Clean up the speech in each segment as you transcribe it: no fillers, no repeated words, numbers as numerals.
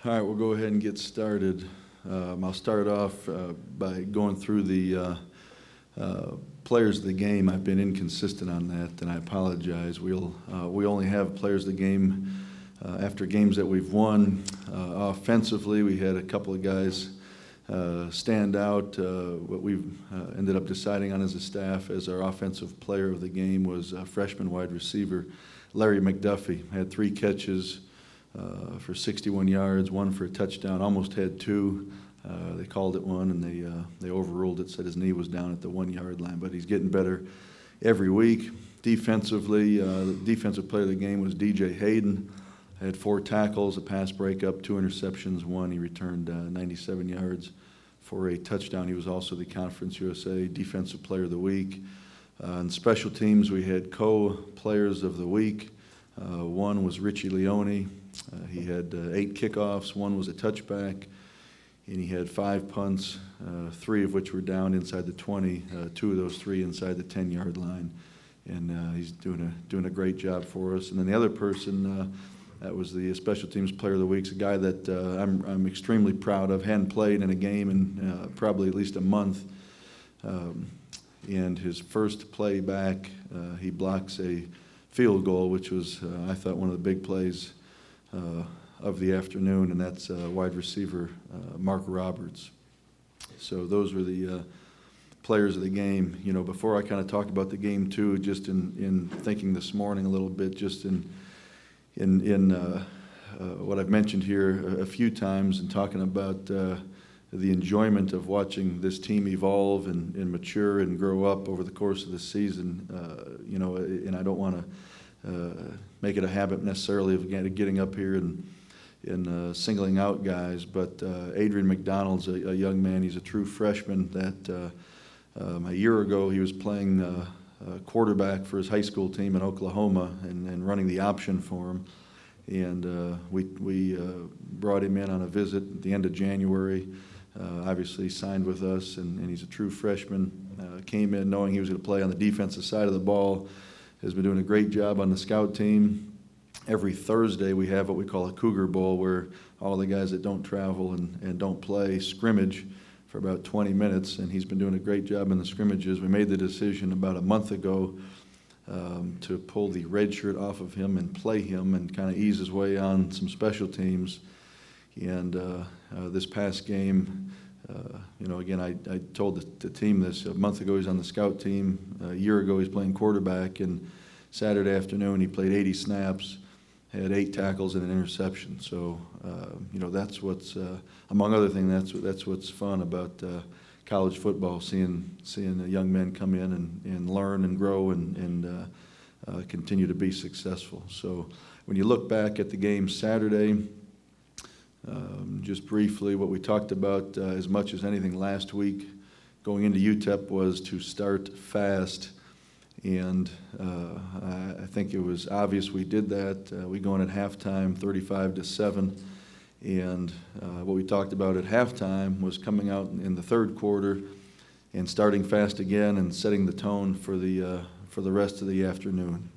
All right, we'll go ahead and get started. I'll start off by going through the players of the game. I've been inconsistent on that, and I apologize. We only have players of the game after games that we've won. Offensively, we had a couple of guys stand out. What we've ended up deciding on as a staff as our offensive player of the game was freshman wide receiver Larry McDuffie. Had 3 catches for 61 yards, 1 for a touchdown, almost had 2. They called it 1, and they overruled it, said his knee was down at the 1-yard line, but he's getting better every week. Defensively, the defensive player of the game was DJ Hayden. Had 4 tackles, a pass breakup, 2 interceptions, 1. He returned 97 yards for a touchdown. He was also the Conference USA Defensive Player of the Week. On special teams, we had co-players of the week. One was Richie Leone. He had 8 kickoffs, 1 was a touchback, and he had 5 punts, 3 of which were down inside the 20, 2 of those 3 inside the 10-yard line. And he's doing a great job for us. And then the other person that was the special teams player of the week, is a guy that I'm extremely proud of. Hadn't played in a game in probably at least a month. And his first play back, he blocks a field goal, which was, I thought, one of the big plays of the afternoon, and that's wide receiver Mark Roberts. So those were the players of the game. You know, before I kind of talk about the game too, just in thinking this morning a little bit, just in what I've mentioned here a few times, and talking about the enjoyment of watching this team evolve and mature and grow up over the course of the season. You know, and I don't want to make it a habit necessarily of getting up here and singling out guys, but Adrienne Mcdonald's a young man. He's a true freshman that a year ago he was playing quarterback for his high school team in Oklahoma and running the option for him. And we brought him in on a visit at the end of January. Obviously signed with us, and he's a true freshman. Came in knowing he was going to play on the defensive side of the ball. Has been doing a great job on the scout team. Every Thursday we have what we call a Cougar Bowl, where all the guys that don't travel and don't play scrimmage for about 20 minutes, and he's been doing a great job in the scrimmages. We made the decision about a month ago to pull the red shirt off of him and play him and kind of ease his way on some special teams. And this past game, you know, again, I told the team this. A month ago he's on the scout team. A year ago he's playing quarterback, and Saturday afternoon he played 80 snaps, had 8 tackles and an interception. So, you know, that's what's, among other things, that's what's fun about college football, seeing young men come in and learn and grow and continue to be successful. So when you look back at the game Saturday, just briefly, what we talked about as much as anything last week going into UTEP was to start fast. And I think it was obvious we did that. We go in at halftime 35-7. And what we talked about at halftime was coming out in the third quarter and starting fast again and setting the tone for the rest of the afternoon.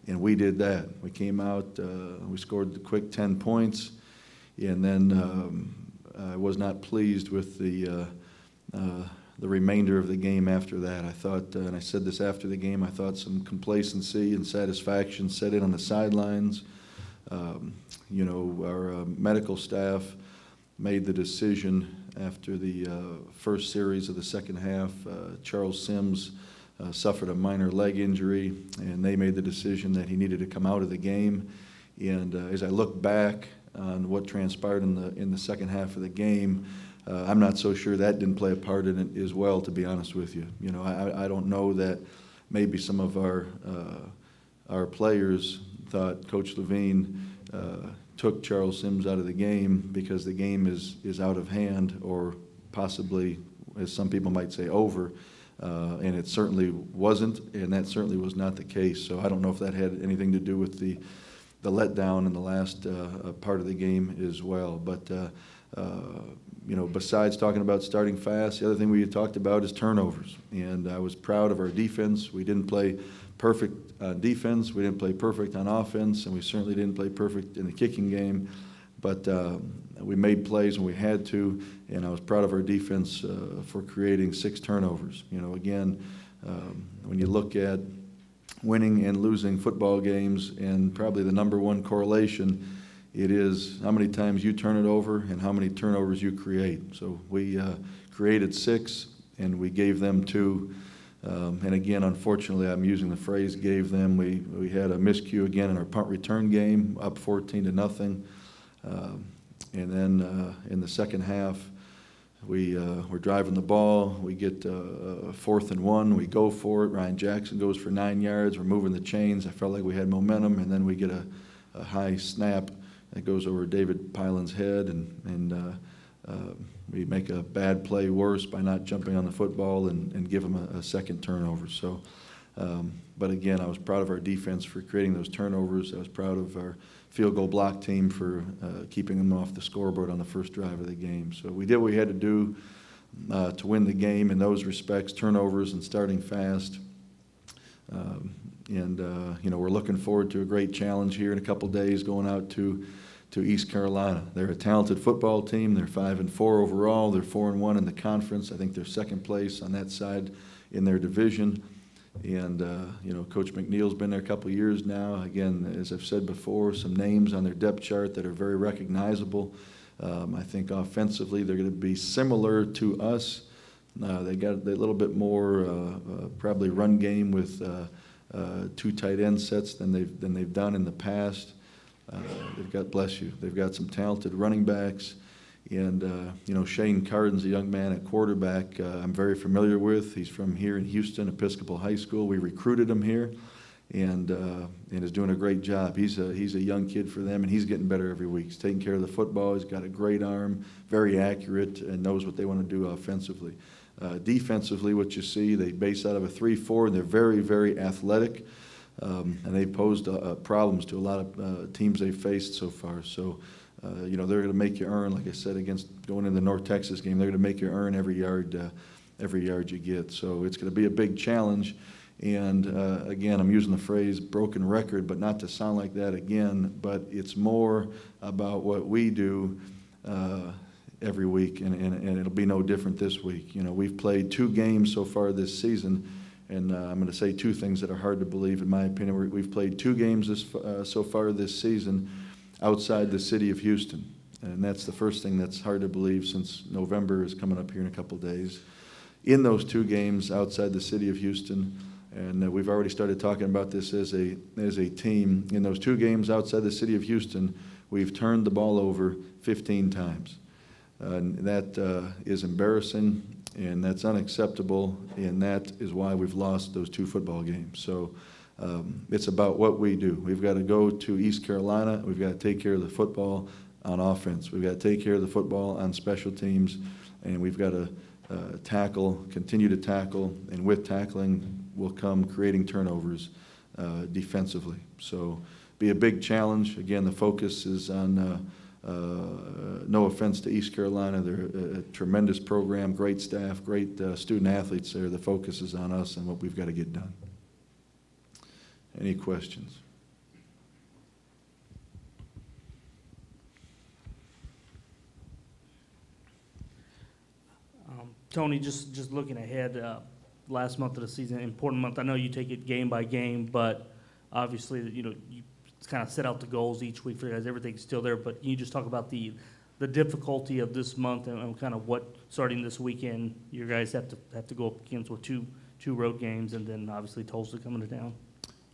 And we did that. We came out, we scored the quick 10 points, and then I was not pleased with the remainder of the game after that. I thought, and I said this after the game, I thought some complacency and satisfaction set in on the sidelines. You know, our medical staff made the decision after the first series of the second half. Charles Sims suffered a minor leg injury, and they made the decision that he needed to come out of the game. And as I look back on what transpired in the second half of the game, I'm not so sure that didn't play a part in it as well, to be honest with you. You know, I don't know that maybe some of our players thought Coach Levine took Charles Sims out of the game because the game is out of hand, or possibly, as some people might say, over. And it certainly wasn't, and that certainly was not the case. So I don't know if that had anything to do with the letdown in the last part of the game as well. But you know, besides talking about starting fast, the other thing we had talked about is turnovers. And I was proud of our defense. We didn't play perfect on defense. We didn't play perfect on offense, and we certainly didn't play perfect in the kicking game. but we made plays when we had to, and I was proud of our defense for creating 6 turnovers. You know, again, when you look at winning and losing football games, and probably the #1 correlation, it is how many times you turn it over and how many turnovers you create. So we created 6, and we gave them 2. And again, unfortunately, I'm using the phrase "gave them." We had a miscue again in our punt return game, up 14-0. And then in the second half, we're driving the ball. We get 4th and 1. We go for it. Ryan Jackson goes for 9 yards. We're moving the chains. I felt like we had momentum, and then we get a high snap that goes over David Pylan's head, and we make a bad play worse by not jumping on the football and give them a second turnover. So, but again, I was proud of our defense for creating those turnovers. I was proud of our field goal block team for keeping them off the scoreboard on the first drive of the game. So we did what we had to do to win the game in those respects, turnovers and starting fast. You know, we're looking forward to a great challenge here in a couple days, going out to East Carolina. They're a talented football team. They're 5-4 overall. They're 4-1 in the conference. I think they're second place on that side in their division. And, you know, Coach McNeil's been there a couple years now. Again, as I've said before, some names on their depth chart that are very recognizable. I think offensively they're going to be similar to us. They got a little bit more probably run game with 2 tight end sets than they've done in the past. They've got, bless you, they've got some talented running backs. And, you know, Shane Carden's a young man at quarterback I'm very familiar with. He's from here in Houston, Episcopal High School. We recruited him here, and is doing a great job. He's a young kid for them, and he's getting better every week. He's taking care of the football. He's got a great arm, very accurate, and knows what they want to do offensively. Defensively, what you see, they base out of a 3-4, and they're very, very athletic. And they've posed problems to a lot of teams they've faced so far. So, you know, they're going to make you earn, like I said, against going in the North Texas game, they're going to make you earn every yard you get. So it's going to be a big challenge. And, again, I'm using the phrase broken record, but not to sound like that again, but it's more about what we do every week, and it'll be no different this week. You know, we've played 2 games so far this season. And I'm going to say 2 things that are hard to believe, in my opinion. We've played 2 games so far this season outside the city of Houston. And that's the first thing that's hard to believe, since November is coming up here in a couple days. In those 2 games outside the city of Houston, and we've already started talking about this as a team, in those 2 games outside the city of Houston, we've turned the ball over 15 times. And that is embarrassing. And that's unacceptable, and that is why we've lost those 2 football games. So it's about what we do. We've got to go to East Carolina. We've got to take care of the football on offense. We've got to take care of the football on special teams, and we've got to tackle, continue to tackle, and with tackling will come creating turnovers defensively. So be a big challenge. Again, the focus is on no offense to East Carolina. They're a tremendous program, great staff, great student athletes there. The focus is on us and what we've got to get done. Any questions? Tony, just looking ahead, last month of the season, important month. I know you take it game by game, but obviously, you know, you kind of set out the goals each week for you guys. Everything's still there, but can you just talk about the difficulty of this month and kind of what, starting this weekend, you guys have to go up against with two road games, and then obviously Tulsa coming to town?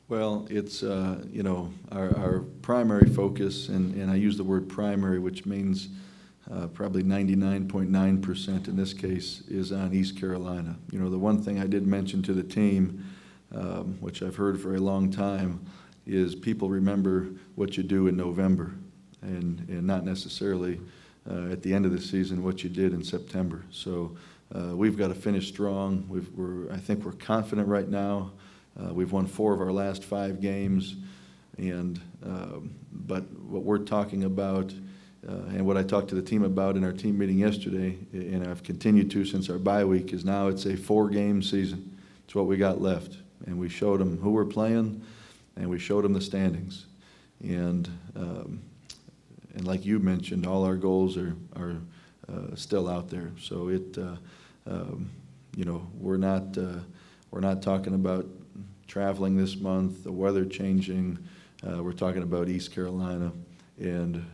Well, it's you know, our primary focus, and I use the word primary, which means probably 99.9% in this case, is on East Carolina. You know, the one thing I did mention to the team, which I've heard for a long time, is people remember what you do in November, and not necessarily at the end of the season what you did in September. So we've got to finish strong. I think we're confident right now. We've won 4 of our last 5 games, and but what we're talking about, and what I talked to the team about in our team meeting yesterday, and I've continued to since our bye week, is now it's a 4-game season. It's what we got left, and we showed them who we're playing, and we showed them the standings. And like you mentioned, all our goals are still out there. So you know, we're not talking about traveling this month, the weather changing. We're talking about East Carolina and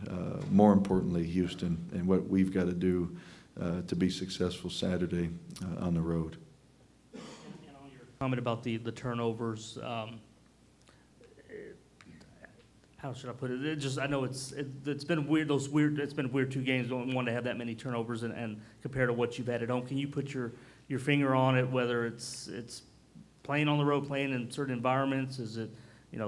more importantly, Houston, and what we've got to do to be successful Saturday on the road. And on your comment about the turnovers, how should I put it? I know it's been weird. It's been weird 2 games. Don't want to have that many turnovers and compared to what you've had at home. Can you put your finger on it? Whether it's playing on the road, playing in certain environments, is it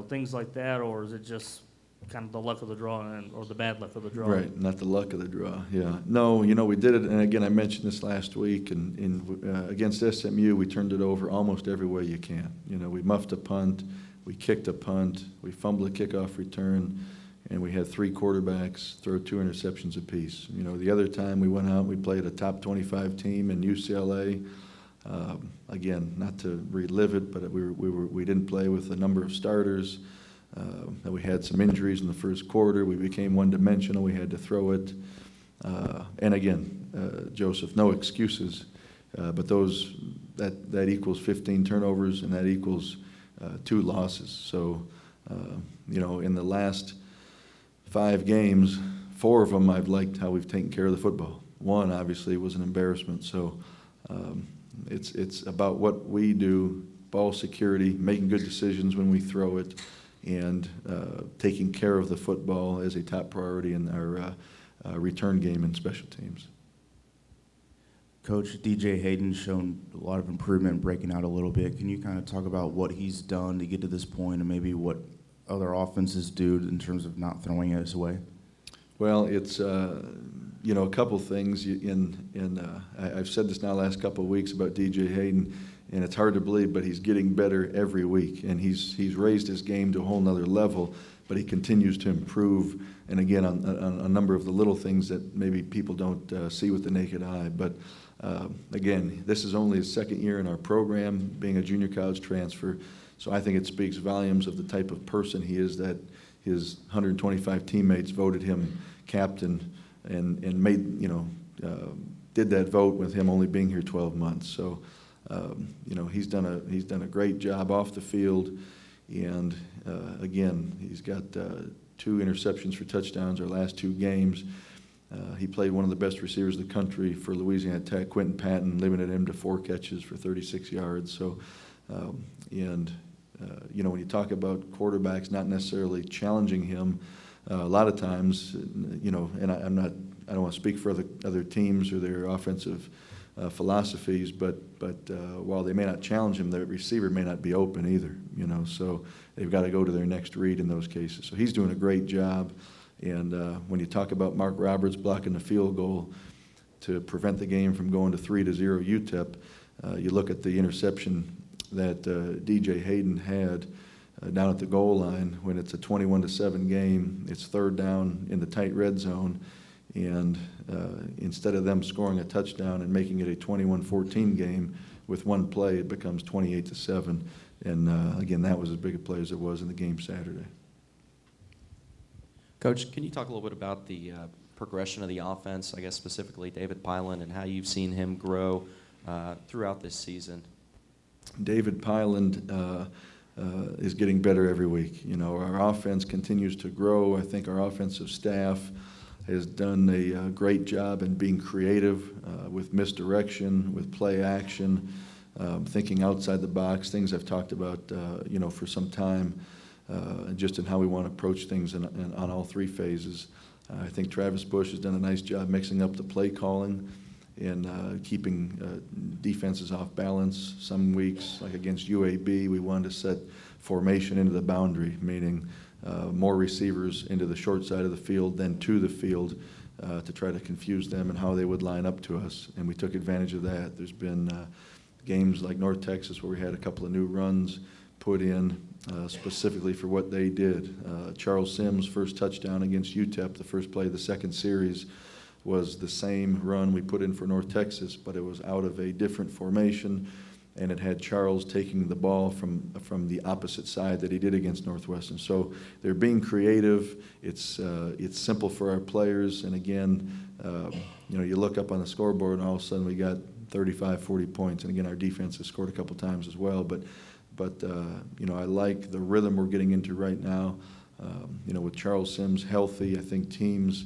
things like that, or is it just kind of the luck of the draw or the bad luck of the draw? Right, not the luck of the draw. Yeah, no, we did it, and again, I mentioned this last week, and against SMU, we turned it over almost every way you can. We muffed a punt. We kicked a punt, we fumbled a kickoff return, and we had 3 quarterbacks throw 2 interceptions apiece. The other time we went out, we played a top 25 team in UCLA. Again, not to relive it, but we didn't play with a number of starters. We had some injuries in the first quarter. We became one-dimensional. We had to throw it. And again, Joseph, no excuses, but that equals 15 turnovers, and that equals 2 losses. So, in the last 5 games, 4 of them I've liked how we've taken care of the football. 1 obviously was an embarrassment. So, it's about what we do: ball security, making good decisions when we throw it, and taking care of the football as a top priority in our return game and special teams. Coach, DJ Hayden's shown a lot of improvement, breaking out a little bit. Can you kind of talk about what he's done to get to this point, and maybe what other offenses do in terms of not throwing us away? Well, it's a couple things. I've said this now the last couple of weeks about DJ Hayden, and it's hard to believe, but he's getting better every week, and he's raised his game to a whole nother level. But he continues to improve, and again on a number of the little things that maybe people don't see with the naked eye. But again, this is only his 2nd year in our program, being a junior college transfer. So I think it speaks volumes of the type of person he is, that his 125 teammates voted him captain and made did that vote with him only being here 12 months. So he's done a great job off the field, and again, he's got 2 interceptions for touchdowns our last 2 games. He played one of the best receivers in the country for Louisiana Tech, Quentin Patton, limited him to 4 catches for 36 yards. So, when you talk about quarterbacks not necessarily challenging him, a lot of times, and I don't want to speak for other teams or their offensive philosophies, but while they may not challenge him, the receiver may not be open either. So they've got to go to their next read in those cases. So he's doing a great job. And when you talk about Mark Roberts blocking the field goal to prevent the game from going to 3-0 UTEP, you look at the interception that DJ Hayden had down at the goal line when it's a 21-7 game. It's 3rd down in the tight red zone, and instead of them scoring a touchdown and making it a 21-14 game with 1 play, it becomes 28-7. And again, that was as big a play as it was in the game Saturday. Coach, can you talk a little bit about the progression of the offense, I guess specifically David Pyland, and how you've seen him grow throughout this season? David Pyland is getting better every week. Our offense continues to grow. I think our offensive staff has done a great job in being creative with misdirection, with play action, thinking outside the box, things I've talked about for some time. Just in how we want to approach things on all 3 phases. I think Travis Bush has done a nice job mixing up the play calling and keeping defenses off balance. Some weeks, like against UAB, we wanted to set formation into the boundary, meaning more receivers into the short side of the field than to the field to try to confuse them and how they would line up to us. And we took advantage of that. There's been games like North Texas where we had a couple of new runs put in specifically for what they did. Charles Sims' first touchdown against UTEP, the first play of the 2nd series, was the same run we put in for North Texas, but it was out of a different formation, and it had Charles taking the ball from the opposite side that he did against Northwestern. So they're being creative. It's simple for our players, and again, you look up on the scoreboard, and all of a sudden we got 35, 40 points. And again, our defense has scored a couple times as well. But I like the rhythm we're getting into right now. With Charles Sims healthy, I think teams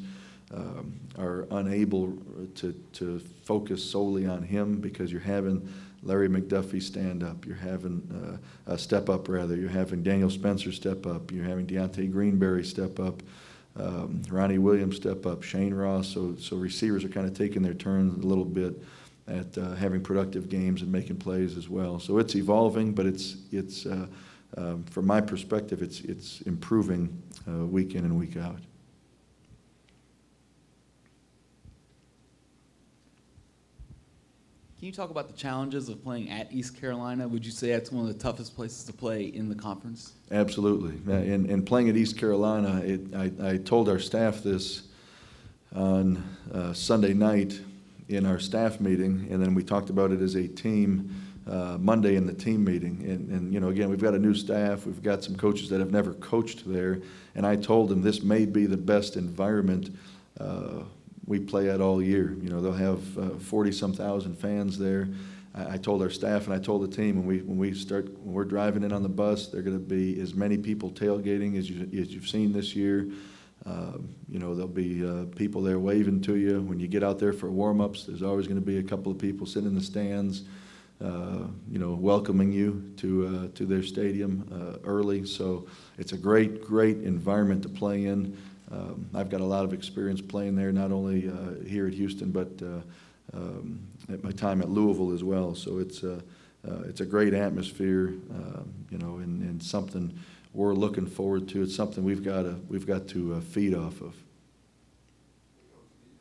are unable to focus solely on him, because you're having Larry McDuffie stand up, you're having step up rather, you're having Daniel Spencer step up, you're having Deontay Greenberry step up, Ronnie Williams step up, Shane Ross. So receivers are kind of taking their turn a little bit at having productive games and making plays as well. So it's evolving, but it's from my perspective, it's improving week in and week out. Can you talk about the challenges of playing at East Carolina? Would you say that's one of the toughest places to play in the conference? Absolutely. And playing at East Carolina, I told our staff this on Sunday night in our staff meeting, and then we talked about it as a team Monday in the team meeting. And again, we've got a new staff. We've got some coaches that have never coached there. And I told them this may be the best environment we play at all year. They'll have 40-some thousand fans there. I told our staff and I told the team when we're driving in on the bus, there are going to be as many people tailgating as you've seen this year. There'll be people there waving to you. When you get out there for warm-ups, there's always going to be a couple of people sitting in the stands, welcoming you to their stadium early. So it's a great environment to play in. I've got a lot of experience playing there, not only here at Houston, but at my time at Louisville as well. So it's a great atmosphere, and something we're looking forward to. It's something we've got to feed off of. Do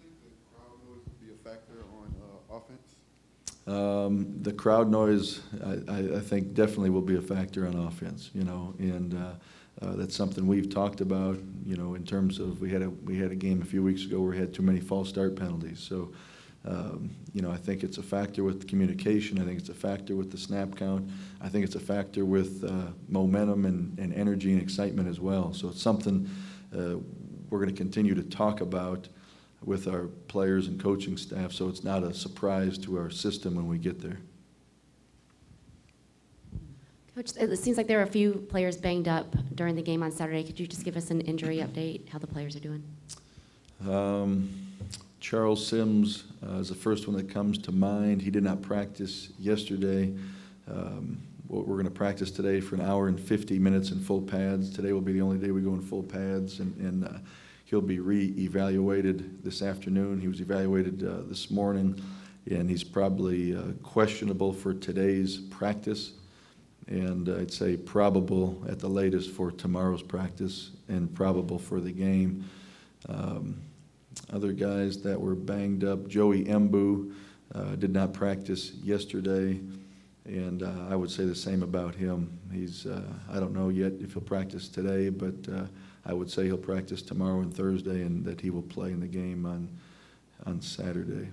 you think the crowd noise would be a factor on offense? The crowd noise, I think, definitely will be a factor on offense. And that's something we've talked about. In terms of we had a game a few weeks ago where we had too many false start penalties. So, I think it's a factor with communication. I think it's a factor with the snap count. I think it's a factor with momentum and energy and excitement as well. So it's something we're going to continue to talk about with our players and coaching staff, so it's not a surprise to our system when we get there. Coach, it seems like there are a few players banged up during the game on Saturday. Could you just give us an injury update, how the players are doing? Charles Sims is the first one that comes to mind. He did not practice yesterday. We're going to practice today for an hour and 50 minutes in full pads. Today will be the only day we go in full pads, and he'll be re-evaluated this afternoon. He was evaluated this morning, and he's probably questionable for today's practice. And I'd say probable at the latest for tomorrow's practice, and probable for the game. Other guys that were banged up, Joey Embu did not practice yesterday, and I would say the same about him. He's I don't know yet if he'll practice today, but I would say he'll practice tomorrow and Thursday, and that he will play in the game on Saturday.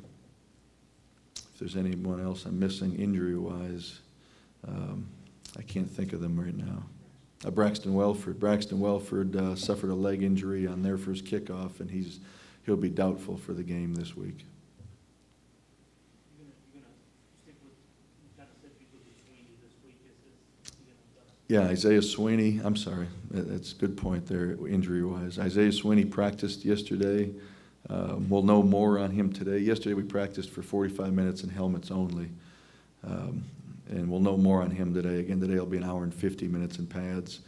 If there's anyone else I'm missing injury-wise, I can't think of them right now. Braxton Welford suffered a leg injury on their first kickoff, and he'll be doubtful for the game this week. Yeah, Isaiah Sweeney, I'm sorry, that's a good point there, injury-wise. Isaiah Sweeney practiced yesterday. We'll know more on him today. Yesterday we practiced for 45 minutes in helmets only. And we'll know more on him today. Again, today will be an hour and 50 minutes in pads.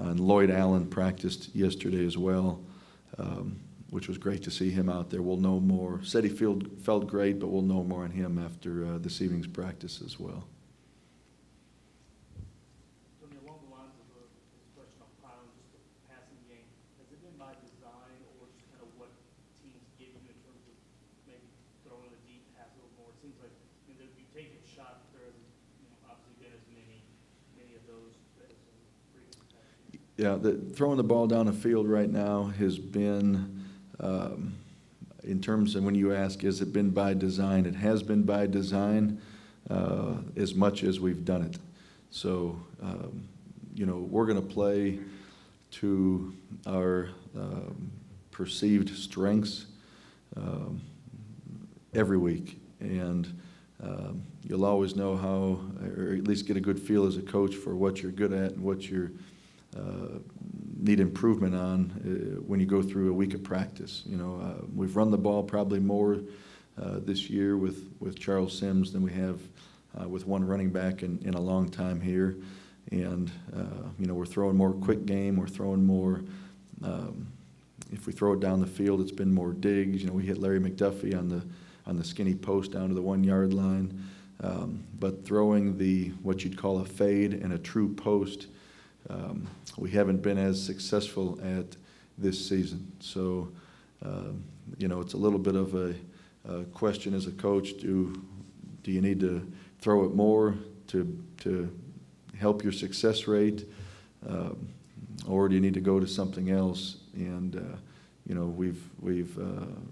And Lloyd Allen practiced yesterday as well, which was great to see him out there. We'll know more. Said he felt great, but we'll know more on him after this evening's practice as well. Tony, along the lines of this question on Carden, just the passing game, has it been by design or just kind of what teams give you in terms of maybe throwing a deep pass a little more? It seems like you take a shot, there hasn't obviously been as many of those as in previous passes. Yeah, throwing the ball down the field right now has been, in terms of when you ask, has it been by design? It has been by design. as much as we've done it. So, you know, we're going to play to our perceived strengths every week. And you'll always know how, or at least get a good feel as a coach for what you're good at and what you need improvement on when you go through a week of practice. You know, we've run the ball probably more this year with Charles Sims than we have with one running back in a long time here. And, you know, we're throwing more quick game. We're throwing more, if we throw it down the field, it's been more digs. You know, we hit Larry McDuffie on the skinny post down to the 1 yard line. But throwing what you'd call a fade and a true post, we haven't been as successful at this season. So, you know, it's a little bit of a question as a coach. Do you need to throw it more to help your success rate, or do you need to go to something else? And you know, we've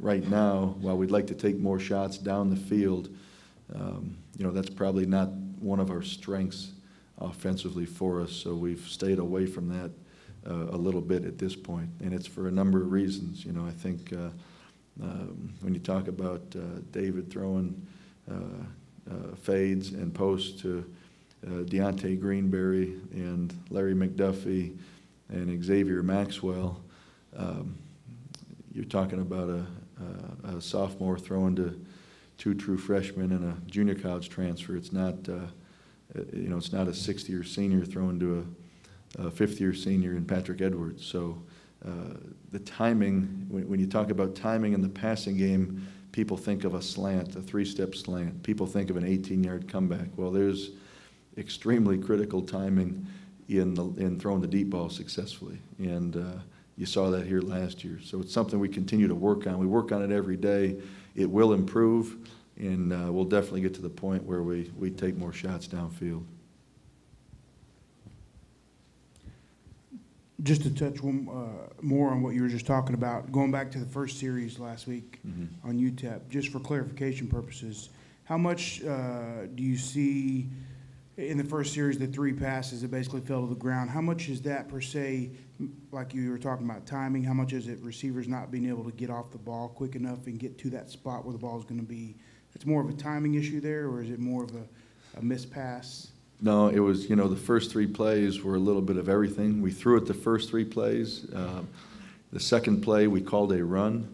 right now, while we'd like to take more shots down the field, you know, that's probably not one of our strengths offensively for us. So we've stayed away from that a little bit at this point, and it's for a number of reasons. You know, I think when you talk about David throwing fades and posts to Deontay Greenberry and Larry McDuffie and Xavier Maxwell, you're talking about a sophomore throwing to two true freshmen and a junior college transfer. It's not, you know, it's not a sixth-year senior throwing to a fifth-year senior in Patrick Edwards. So the timing, when you talk about timing in the passing game, people think of a slant, a three-step slant. People think of an 18-yard comeback. Well, there's extremely critical timing in throwing the deep ball successfully, and you saw that here last year. So it's something we continue to work on. We work on it every day. It will improve, and we'll definitely get to the point where we take more shots downfield. Just to touch one more on what you were just talking about, going back to the first series last week on UTEP, just for clarification purposes, how much do you see in the first series, the 3 passes that basically fell to the ground? How much is that per se, like you were talking about timing, how much is it receivers not being able to get off the ball quick enough and get to that spot where the ball is going to be? It's more of a timing issue there, or is it more of a missed pass? No, it was, you know, the first 3 plays were a little bit of everything. We threw it the first 3 plays. The second play, we called a run,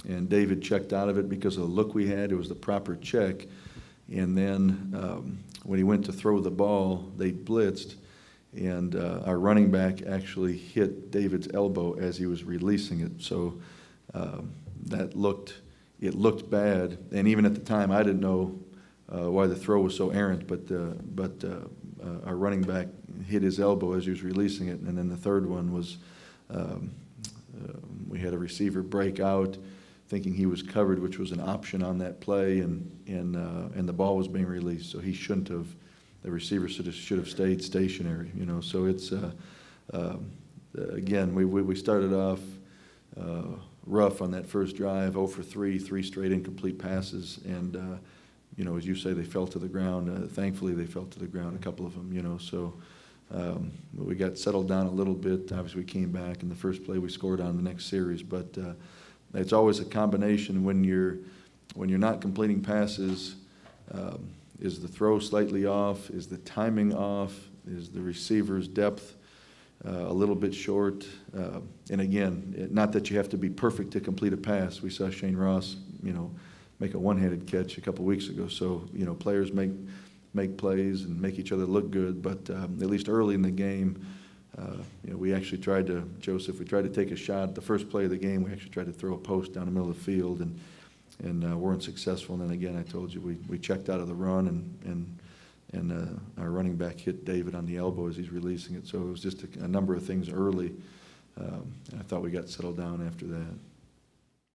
and David checked out of it because of the look we had. It was the proper check. And then when he went to throw the ball, they blitzed, and our running back actually hit David's elbow as he was releasing it. So it looked bad. And even at the time, I didn't know why the throw was so errant, but our running back hit his elbow as he was releasing it. And then the third one was we had a receiver break out thinking he was covered, which was an option on that play, and the ball was being released. So he shouldn't have. The receiver should have stayed stationary. You know, so it's again we started off rough on that first drive, 0 for 3 straight incomplete passes, and you know, as you say, they fell to the ground. Thankfully, they fell to the ground, a couple of them. You know, so we got settled down a little bit. Obviously, we came back, and the first play we scored on the next series, but. It's always a combination when you're not completing passes. Is the throw slightly off? Is the timing off? Is the receiver's depth a little bit short? And again, not that you have to be perfect to complete a pass. We saw Shane Ross, you know, make a one-handed catch a couple weeks ago. So, you know, players make plays and make each other look good. But at least early in the game, you know, we actually tried to, Joseph, we tried to take a shot. The first play of the game, we actually tried to throw a post down the middle of the field and weren't successful. And then again, I told you, we checked out of the run and our running back hit David on the elbow as he's releasing it. So it was just a number of things early. And I thought we got settled down after that.